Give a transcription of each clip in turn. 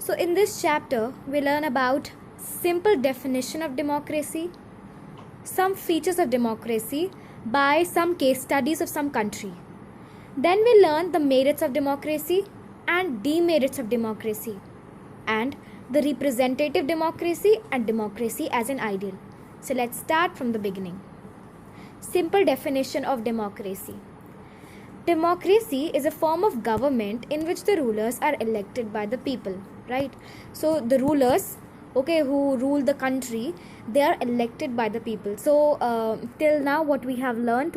So in this chapter, we learn about simple definition of democracy, some features of democracy by some case studies of some country. Then we learn the merits of democracy and demerits of democracy, and the representative democracy and democracy as an ideal. So let's start from the beginning. Simple definition of democracy. Democracy is a form of government in which the rulers are elected by the people, right? So the rulers, who rule the country, they are elected by the people. So till now what we have learned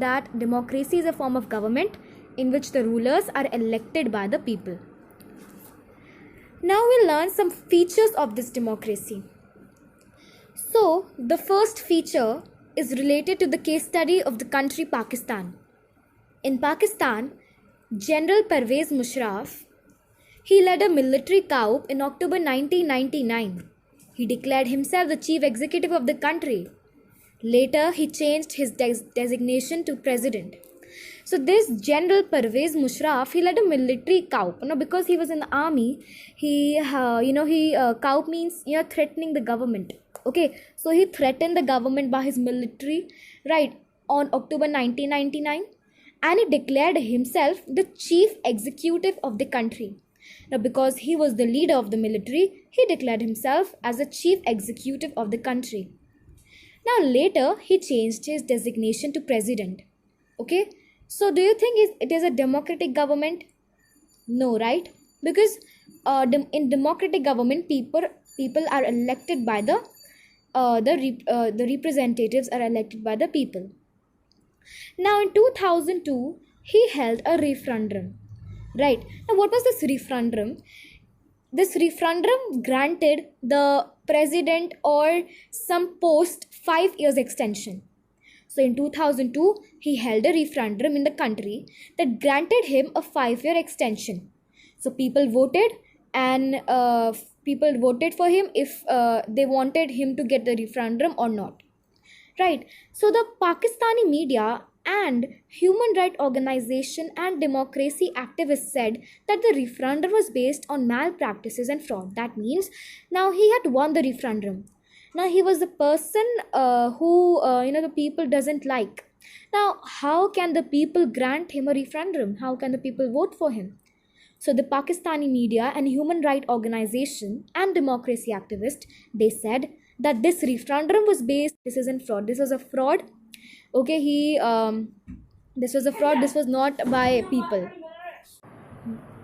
that democracy is a form of government in which the rulers are elected by the people. Now we'll learn some features of this democracy. So the first feature is related to the case study of the country Pakistan. In Pakistan, General Pervez Musharraf, he led a military coup in October 1999. He declared himself the chief executive of the country. Later, he changed his designation to president. So this General Pervez Musharraf, he led a military coup. Because he was in the army, coup means threatening the government. So he threatened the government by his military, right, on October 1999. And he declared himself the chief executive of the country. Now, because he was the leader of the military, he declared himself as the chief executive of the country. Now, later, he changed his designation to president. So do you think it is a democratic government? No, right? Because in democratic government, people are elected by the representatives are elected by the people. Now in 2002, he held a referendum. Right. Now what was this referendum? This referendum granted the president or some post 5 years extension. So in 2002, he held a referendum in the country that granted him a 5-year extension. So people voted and people voted for him if they wanted him to get the referendum or not. Right. So the Pakistani media and human rights organization and democracy activists said that the referendum was based on malpractices and fraud. That means now he had won the referendum. Now he was the person who the people doesn't like. Now how can the people grant him a referendum? How can the people vote for him? So the Pakistani media and human rights organization and democracy activists, they said that this referendum was based, this isn't fraud, this was a fraud. This was a fraud, this was not by people.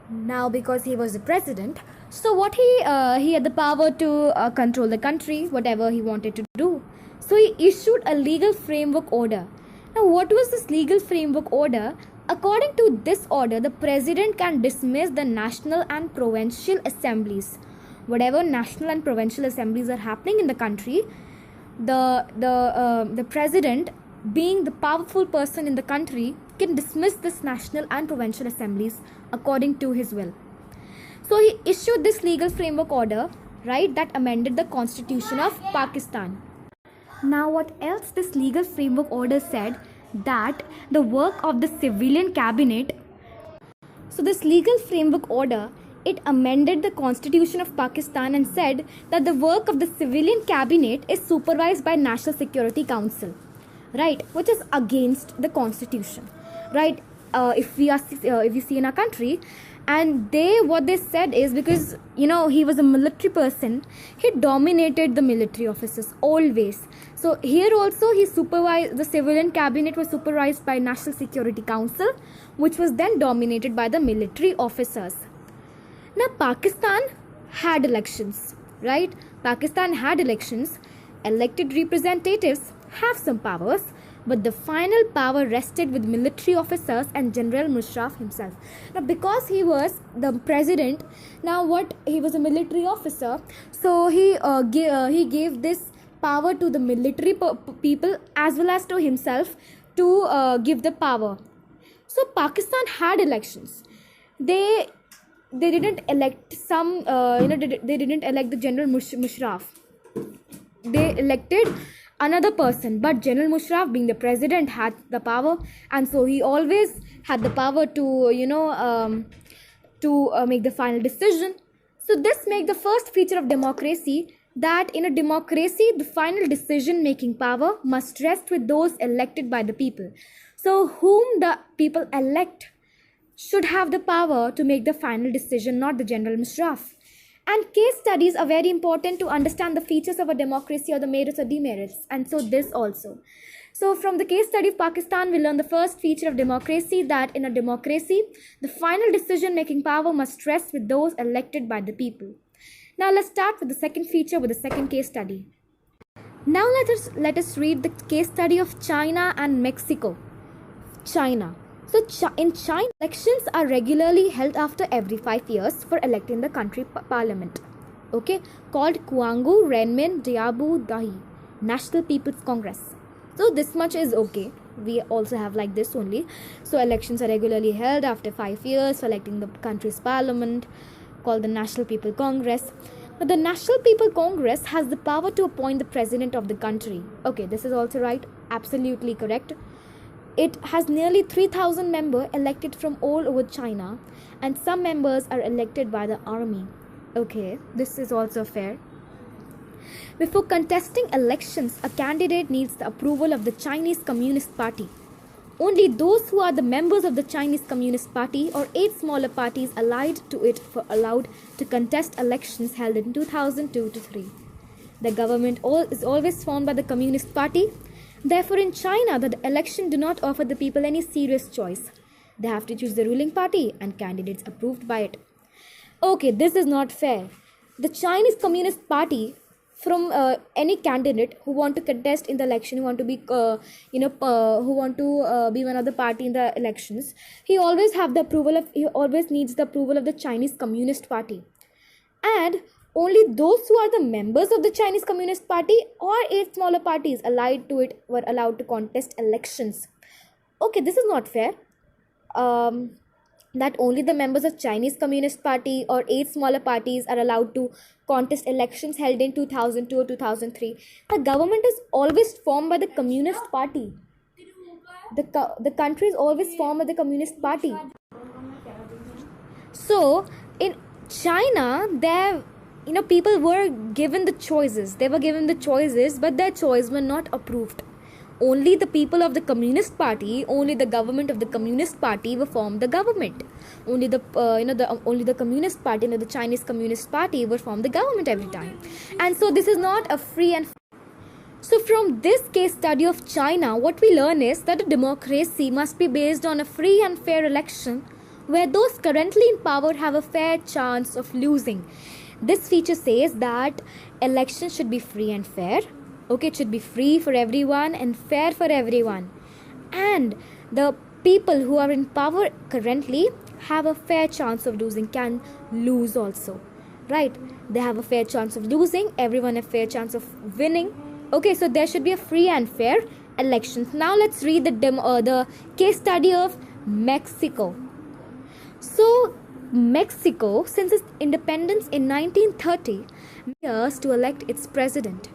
Now because he was the president, so what he had the power to control the country, whatever he wanted to do. So he issued a legal framework order. Now what was this legal framework order? According to this order, the president can dismiss the national and provincial assemblies. Whatever national and provincial assemblies are happening in the country, the president, being the powerful person in the country, can dismiss this national and provincial assemblies according to his will. So he issued this legal framework order, right, that amended the constitution of Pakistan. Now what else this legal framework order said? That the work of the civilian cabinet. So this legal framework order, it amended the constitution of Pakistan and said that the work of the civilian cabinet is supervised by National Security Council, right, which is against the constitution, right? If you see in our country, and what they said is, because he was a military person, he dominated the military officers always. So here also he supervised, the civilian cabinet was supervised by National Security Council, which was then dominated by the military officers. Now Pakistan had elections, right? Pakistan had elections. Elected representatives have some powers, but the final power rested with military officers and General Musharraf himself. Now because he was the president, he was a military officer, so he gave this power to the military people as well as to himself to give the power. So Pakistan had elections. They didn't elect they didn't elect the General Musharraf. They elected another person, but General Musharraf, being the president, had the power, and so he always had the power to make the final decision. So this makes the first feature of democracy, that in a democracy, the final decision-making power must rest with those elected by the people. So whom the people elect should have the power to make the final decision, not the general misraf. And case studies are very important to understand the features of a democracy or the merits or demerits. And so this also. So from the case study of Pakistan, we learn the first feature of democracy, that in a democracy, the final decision-making power must rest with those elected by the people. Now let's start with the second feature, with the second case study. Now let us read the case study of China and Mexico. China. So in China, elections are regularly held after every 5 years for electing the country parliament. Okay, called Kuangu Renmin Diabu Dahi, National People's Congress. So this much is okay. We also have like this only. So elections are regularly held after 5 years for electing the country's parliament, called the National People Congress. Now the National People Congress has the power to appoint the president of the country. Okay, this is also right. Absolutely correct. It has nearly 3,000 members elected from all over China, and some members are elected by the army. Okay, this is also fair. Before contesting elections, a candidate needs the approval of the Chinese Communist Party. Only those who are the members of the Chinese Communist Party or 8 smaller parties allied to it were allowed to contest elections held in 2002 to 3. The government is always formed by the Communist Party. Therefore, in China, the election do not offer the people any serious choice. They have to choose the ruling party and candidates approved by it. Okay, this is not fair. The Chinese Communist Party, from any candidate who want to contest in the election, who want to be, who want to be one of the party in the elections, he always needs the approval of the Chinese Communist Party. And only those who are the members of the Chinese Communist Party or 8 smaller parties allied to it were allowed to contest elections. Okay, this is not fair. That only the members of Chinese Communist Party or 8 smaller parties are allowed to contest elections held in 2002 or 2003. The government is always formed by the Communist Party. The country is always formed by the Communist Party. So in China, people were given the choices. They were given the choices, but their choice were not approved. Only the people of the Communist Party, only the government of the Communist Party will form the government. Only the Communist Party, the Chinese Communist Party will form the government every time. And so this is not a free and. So from this case study of China, what we learn is that a democracy must be based on a free and fair election, where those currently in power have a fair chance of losing. This feature says that elections should be free and fair. Okay, it should be free for everyone and fair for everyone. And the people who are in power currently have a fair chance of losing, can lose also. Right? They have a fair chance of losing, everyone a fair chance of winning. Okay, so there should be a free and fair elections. Now let's read the case study of Mexico. So Mexico, since its independence in 1930, years to elect its president.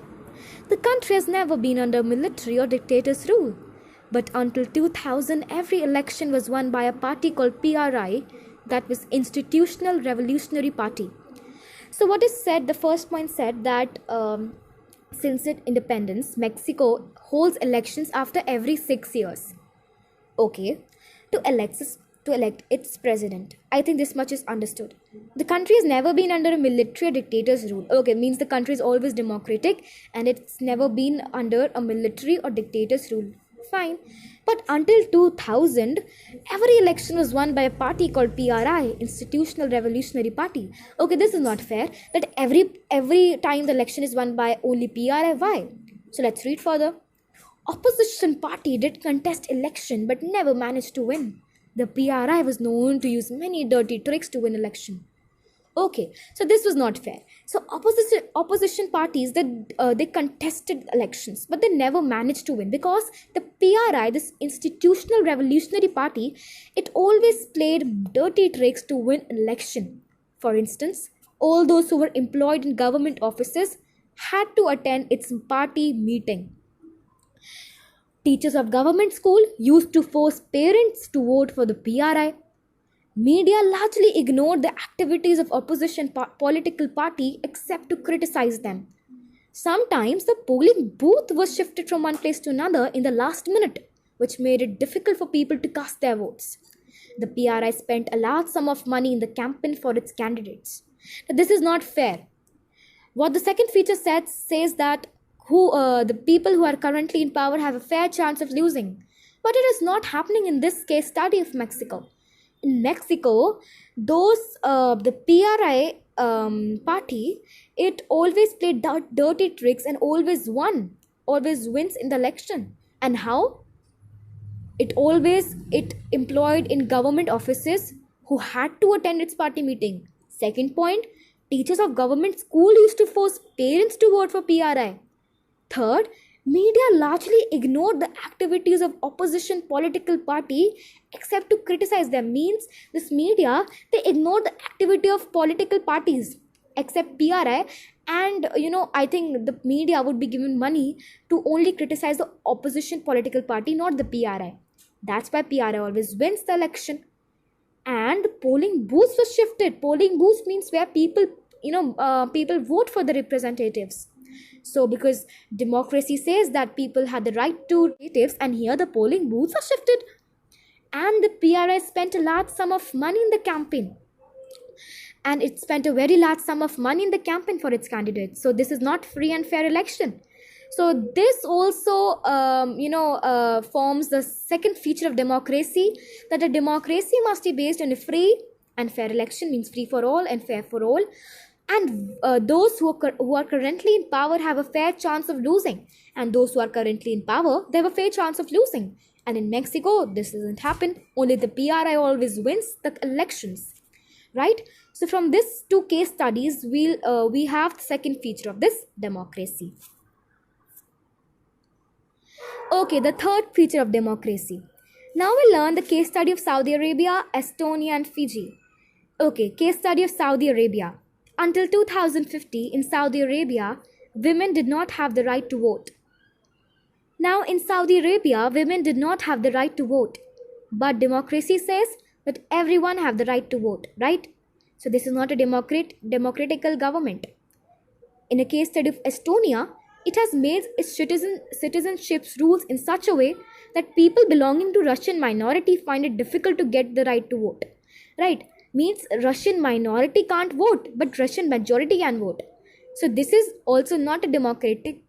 The country has never been under military or dictator's rule. But until 2000, every election was won by a party called PRI, that was Institutional Revolutionary Party. So what is said, the first point said that since its independence, Mexico holds elections after every 6 years. Okay, to elect its president. I think this much is understood. The country has never been under a military or dictator's rule. Okay, means the country is always democratic and it's never been under a military or dictator's rule. Fine. But until 2000, every election was won by a party called PRI, Institutional Revolutionary Party. Okay, this is not fair. That every time the election is won by only PRI. Why? So let's read further. Opposition party did contest election but never managed to win. The PRI was known to use many dirty tricks to win election. Okay, so this was not fair. So opposition parties, they contested elections, but they never managed to win because the PRI, this Institutional Revolutionary Party, it always played dirty tricks to win election. For instance, all those who were employed in government offices had to attend its party meeting. Teachers of government school used to force parents to vote for the PRI. Media largely ignored the activities of opposition political party except to criticize them. Sometimes the polling booth was shifted from one place to another in the last minute, which made it difficult for people to cast their votes. The PRI spent a large sum of money in the campaign for its candidates. Now, this is not fair. What the second feature says that the people who are currently in power have a fair chance of losing. But it is not happening in this case study of Mexico. In Mexico, the PRI party, it always played dirty tricks and always wins in the election. And how? It employed in government offices who had to attend its party meeting. Second point, teachers of government school used to force parents to vote for PRI. Third, media largely ignored the activities of opposition political party except to criticize them. Means this media, they ignored the activity of political parties except PRI, and I think the media would be given money to only criticize the opposition political party, not the PRI. That's why PRI always wins the election. And the polling booths were shifted. Polling booths means where people people vote for the representatives. So because democracy says that people had the right to representatives, and here the polling booths are shifted. And the PRI spent a large sum of money in the campaign. And it spent a very large sum of money in the campaign for its candidates. So this is not free and fair election. So this also, forms the second feature of democracy, that a democracy must be based on a free and fair election, means free for all and fair for all. And those who are currently in power have a fair chance of losing. And those who are currently in power, they have a fair chance of losing. And in Mexico, this doesn't happen. Only the PRI always wins the elections. Right? So from these two case studies, we have the second feature of this democracy. Okay, the third feature of democracy. Now we learn the case study of Saudi Arabia, Estonia and Fiji. Okay, case study of Saudi Arabia. Until 2050 in Saudi Arabia, women did not have the right to vote. Now in Saudi Arabia, women did not have the right to vote. But democracy says that everyone have the right to vote, right? So this is not a democratical government. In a case study of Estonia, it has made its citizenship rules in such a way that people belonging to Russian minority find it difficult to get the right to vote. Right? Means Russian minority can't vote, but Russian majority can vote. So this is also not a democratic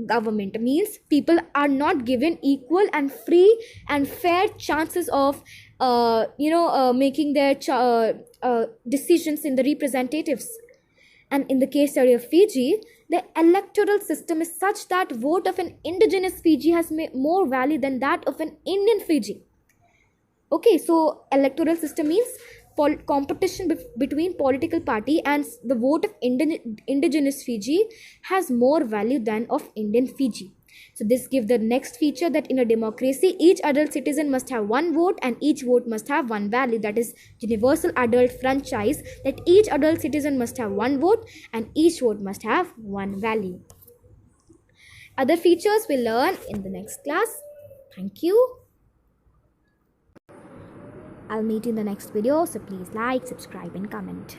government. Means people are not given equal and free and fair chances of making their decisions in the representatives. And in the case study of Fiji, the electoral system is such that vote of an indigenous Fiji has more value than that of an Indian Fiji. Okay, so electoral system means competition between political party, and the vote of indigenous Fiji has more value than of Indian Fiji. So this gives the next feature, that in a democracy, each adult citizen must have one vote and each vote must have one value. That is universal adult franchise, that each adult citizen must have one vote and each vote must have one value. Other features we'll learn in the next class. Thank you. I'll meet you in the next video, so please like, subscribe and comment.